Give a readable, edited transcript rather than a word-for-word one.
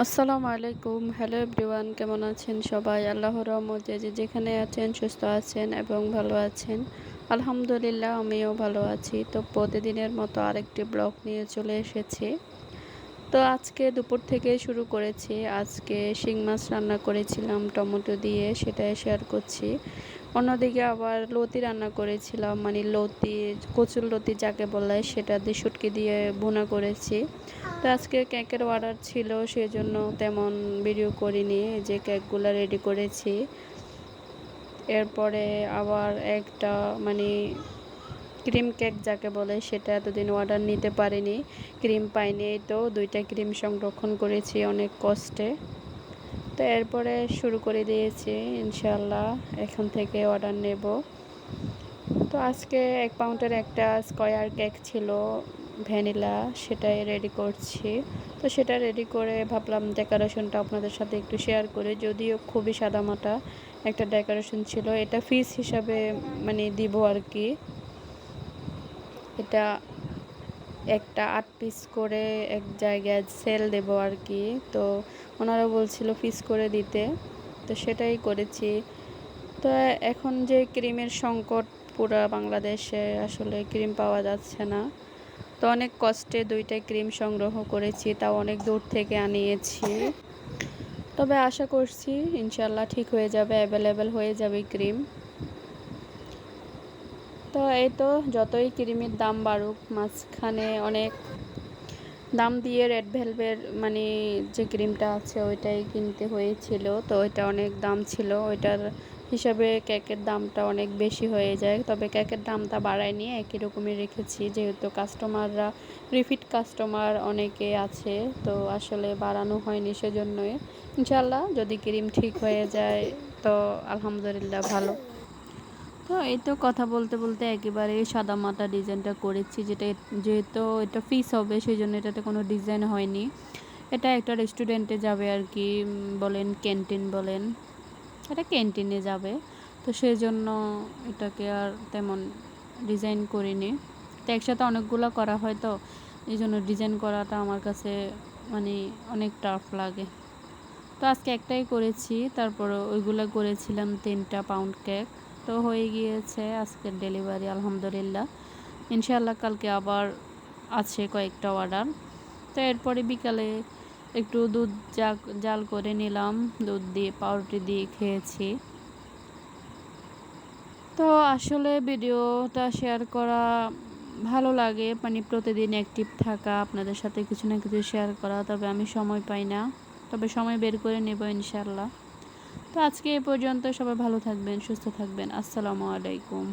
আসসালামু আলাইকুম। Hello everyone, কেমন আছেন সবাই? আল্লাহর রহমতে যে যেখানে আছেন সুস্থ আছেন এবং ভালো আছেন। আলহামদুলিল্লাহ আমিও ভালো আছি। তো প্রতিদিনের মতো আরেকটি ব্লগ নিয়ে চলে এসেছি। তো আজকে দুপুর থেকে শুরু করেছি। আজকে শিং মাছ রান্না করেছিলাম টমেটো দিয়ে, সেটাই শেয়ার করছি। অন্যদিকে আবার লতি রান্না করেছিলাম, মানে লতি, কচুর লতি যাকে বলে, সেটা দিয়ে শুটকি দিয়ে ভুনা করেছি। তো আজকে কেকের অর্ডার ছিল, সেজন্য তেমন ভিডিও করিনি। এই যে কেকগুলো রেডি করেছি। এরপরে আবার একটা মানে ক্রিম কেক যাকে বলে, সেটা এতদিন অর্ডার নিতে পারিনি, ক্রিম পাইনি। তো দুইটা ক্রিম সংরক্ষণ করেছি অনেক কষ্টে। তো এরপরে শুরু করে দিয়েছি, ইনশাল্লাহ এখন থেকে অর্ডার নেব। তো আজকে 1 পাউন্ডের একটা স্কয়ার কেক ছিল ভ্যানিলা, সেটাই রেডি করছি। তো সেটা রেডি করে ভাবলাম ডেকোরেশনটা আপনাদের সাথে একটু শেয়ার করে, যদিও খুবই সাদামাটা একটা ডেকোরেশন ছিল। এটা ফিস হিসাবে মানে দিব আর কি। এটা একটা 8 পিস করে এক জায়গায় সেল দেব আর কি। তো ওনারা বলছিল পিস করে দিতে, তো সেটাই করেছি। তো এখন যে ক্রিমের সংকট পুরা বাংলাদেশে, আসলে ক্রিম পাওয়া যাচ্ছে না। তো অনেক কষ্টে দুইটা ক্রিম সংগ্রহ করেছি, তাও অনেক দূর থেকে আনিয়েছি। তবে আশা করছি ইনশাল্লাহ ঠিক হয়ে যাবে, অ্যাভেলেবেল হয়ে যাবে ক্রিম। তো এই তো যতই ক্রিমের দাম বাড়ুক, মাঝখানে অনেক দাম দিয়ে রেড ভেলভেট মানে যে ক্রিমটা আছে ওইটাই কিনতে হয়েছিল। তো ওইটা অনেক দাম ছিল, ওইটার হিসাবে কেকের দামটা অনেক বেশি হয়ে যায়। তবে কেকের দামটা বাড়ায়নি, একই রকমই রেখেছি, যেহেতু কাস্টমাররা রিপিট কাস্টমার অনেকে আছে, তো আসলে বাড়ানো হয়নি। সেজন্যই ইনশাল্লাহ যদি ক্রিম ঠিক হয়ে যায় তো আলহামদুলিল্লাহ ভালো। তো এই তো কথা বলতে বলতে একেবারে সাদামাটা ডিজাইনটা করেছি, যেহেতু এটা ফিস হবে সেই জন্য এটাতে কোনো ডিজাইন হয়নি। এটা একটা রেস্টুরেন্টে যাবে আর কি, বলেন ক্যান্টিন বলেন, এটা ক্যান্টিনে যাবে। তো সেই জন্য এটাকে আর তেমন ডিজাইন করিনি। তো একসাথে অনেকগুলো করা হয়, তো এই জন্য ডিজাইন করাটা আমার কাছে মানে অনেক টাফ লাগে। তো আজকে একটাই করেছি, তারপর ওইগুলো করেছিলাম 3টা পাউন্ড কেক। তো হয়ে গিয়েছে আজকের ডেলিভারি আলহামদুলিল্লাহ। ইনশাআল্লাহ কালকে আবার আছে কয়েকটা অর্ডার। তো এরপরে বিকালে একটু দুধ জাল করে নিলাম, দুধ দিয়ে পাউরুটি দিয়ে খেয়েছি। তো আসলে ভিডিওটা শেয়ার করা ভালো লাগে, মানে প্রতিদিন অ্যাক্টিভ থাকা, আপনাদের সাথে কিছু না কিছু শেয়ার করা। তবে আমি সময় পাই না, তবে সময় বের করে নেব ইনশাল্লাহ। তো আজকে এ পর্যন্ত, সবাই ভালো থাকবেন, সুস্থ থাকবেন। আসসালামু আলাইকুম।